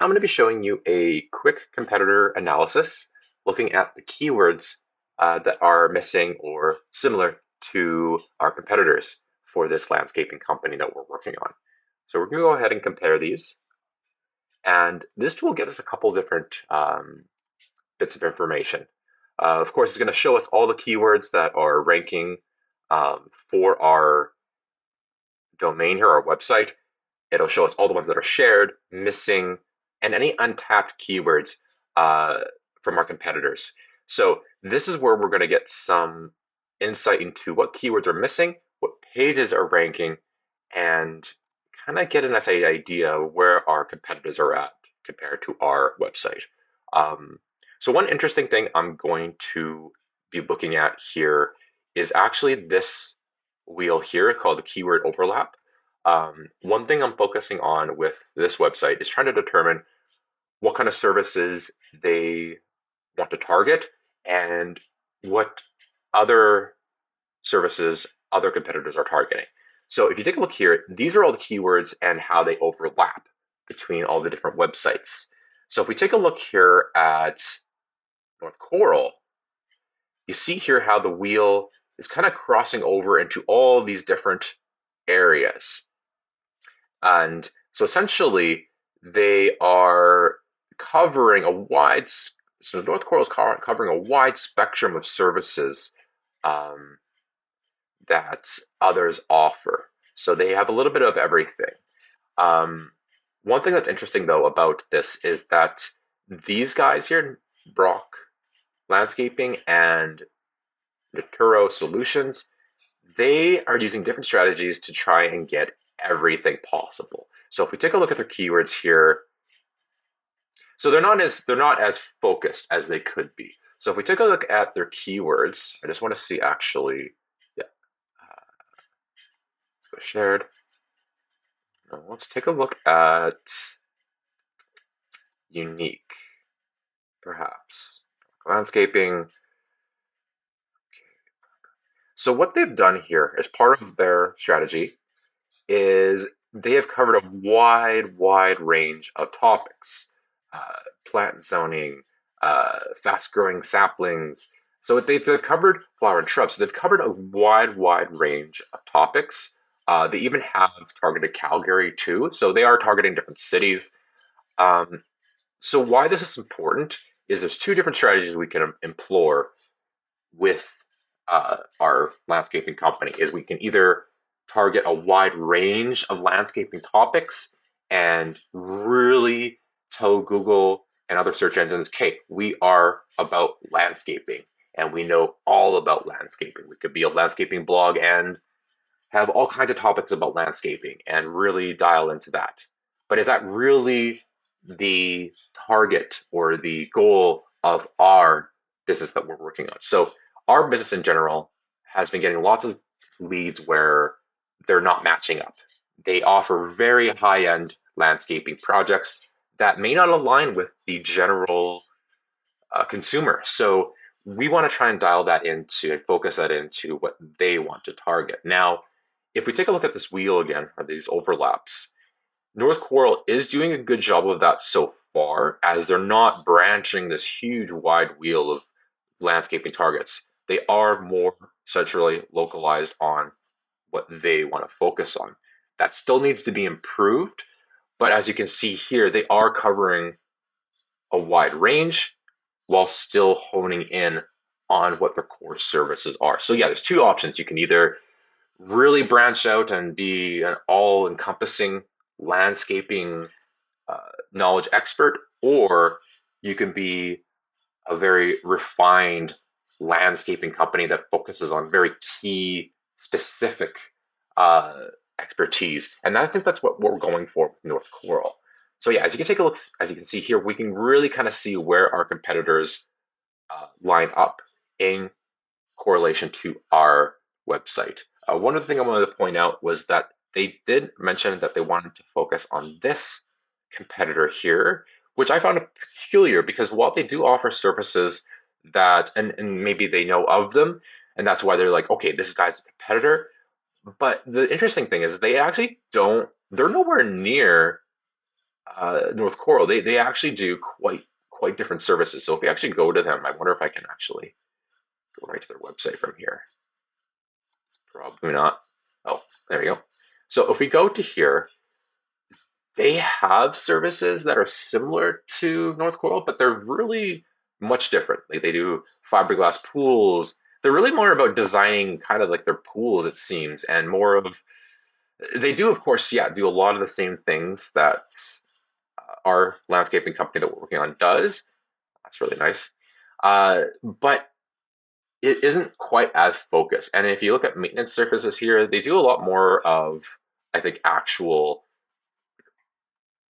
I'm going to be showing you a quick competitor analysis looking at the keywords that are missing or similar to our competitors for this landscaping company that we're working on. So we're going to go ahead and compare these. And this tool gives us a couple different bits of information. Of course, it's going to show us all the keywords that are ranking for our domain here, our website. It'll show us all the ones that are shared, missing, and any untapped keywords uh, from our competitors. So this is where we're going to get some insight into what keywords are missing, what pages are ranking, and kind of get a nice idea of where our competitors are at compared to our website. Um, so one interesting thing I'm going to be looking at here is actually this wheel here called the keyword overlap. One thing I'm focusing on with this website is trying to determine what kind of services they want to target and what other services other competitors are targeting. So if you take a look here, these are all the keywords and how they overlap between all the different websites. So if we take a look here at North Coral, you see here how the wheel is kind of crossing over into all these different areas. And so essentially, they are covering a wide, so North Coral is covering a wide spectrum of services um, that others offer. So they have a little bit of everything. Um, One thing that's interesting though about this is that these guys here, Brock Landscaping and Naturo Solutions, they are using different strategies to try and get everything possible. So if we take a look at their keywords here, so they're not as focused as they could be. So if we take a look at their keywords, I just want to see actually, yeah, let's go shared. Now let's take a look at unique, perhaps landscaping. So what they've done here as part of their strategy is they have covered a wide range of topics, plant zoning, fast growing saplings. So they've covered flower and shrubs. So they've covered a wide range of topics. They even have targeted Calgary too. So they are targeting different cities. Um, so why this is important is there's two different strategies we can employ with our landscaping company is we can either target a wide range of landscaping topics and really tell Google and other search engines, okay, we are about landscaping and we know all about landscaping. We could be a landscaping blog and have all kinds of topics about landscaping and really dial into that. But is that really the target or the goal of our business that we're working on? So our business in general has been getting lots of leads where they're not matching up. They offer very high-end landscaping projects that may not align with the general consumer. So we want to try and dial that into and focus that into what they want to target. Now, if we take a look at this wheel again, or these overlaps, North Coral is doing a good job of that so far, as they're not branching this huge wide wheel of landscaping targets. They are more centrally localized on what they want to focus on. That still needs to be improved, but as you can see here, they are covering a wide range while still honing in on what their core services are. So yeah, there's two options. You can either really branch out and be an all-encompassing landscaping uh, knowledge expert, or you can be a very refined landscaping company that focuses on very key, specific uh, expertise. And I think that's what we're going for with North Coral. So yeah, as you can take a look, as you can see here, we can really kind of see where our competitors line up in correlation to our website. One other thing I wanted to point out was that they did mention that they wanted to focus on this competitor here, which I found peculiar because while they do offer services that, and maybe they know of them, and that's why they're like, okay, this guy's a competitor. But the interesting thing is they actually don't, they're nowhere near North Coral, they actually do quite different services. So if we actually go to them, I wonder if I can actually go right to their website from here. Probably not. Oh, there we go. So if we go to here, they have services that are similar to North Coral, but they're really much different. Like they do fiberglass pools. They're really more about designing kind of like their pools, it seems, and more of they do, of course, yeah, do a lot of the same things that our landscaping company that we're working on does. That's really nice. But it isn't quite as focused. And if you look at maintenance surfaces here, they do a lot more of, I think, actual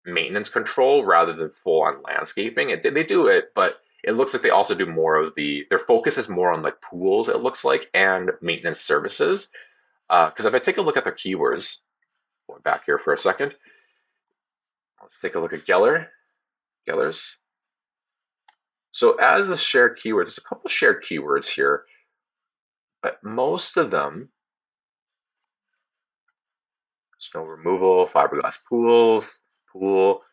maintenance control rather than full on landscaping. They do it, but it looks like they also do more of their focus is more on like pools, it looks like, and maintenance services. Because if I take a look at their keywords, going back here for a second, let's take a look at Gellers. So as a shared keyword, there's a couple of shared keywords here, but most of them, snow removal, fiberglass pools, pool.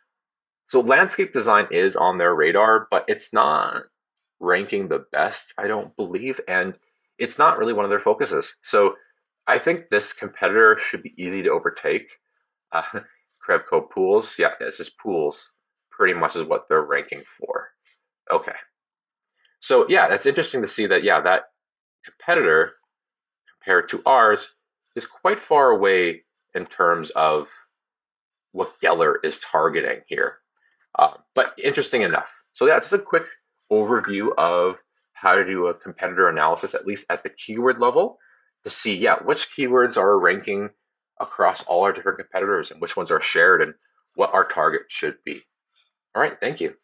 So landscape design is on their radar, but it's not ranking the best, I don't believe, and it's not really one of their focuses. So I think this competitor should be easy to overtake. Uh, Crevco pools, yeah, it's just pools, pretty much is what they're ranking for. Okay, so yeah, that's interesting to see that, yeah, that competitor compared to ours is quite far away in terms of what Geller is targeting here. But interesting enough. So that's just a quick overview of how to do a competitor analysis, at least at the keyword level, to see, yeah, which keywords are ranking across all our different competitors and which ones are shared and what our target should be. All right, thank you.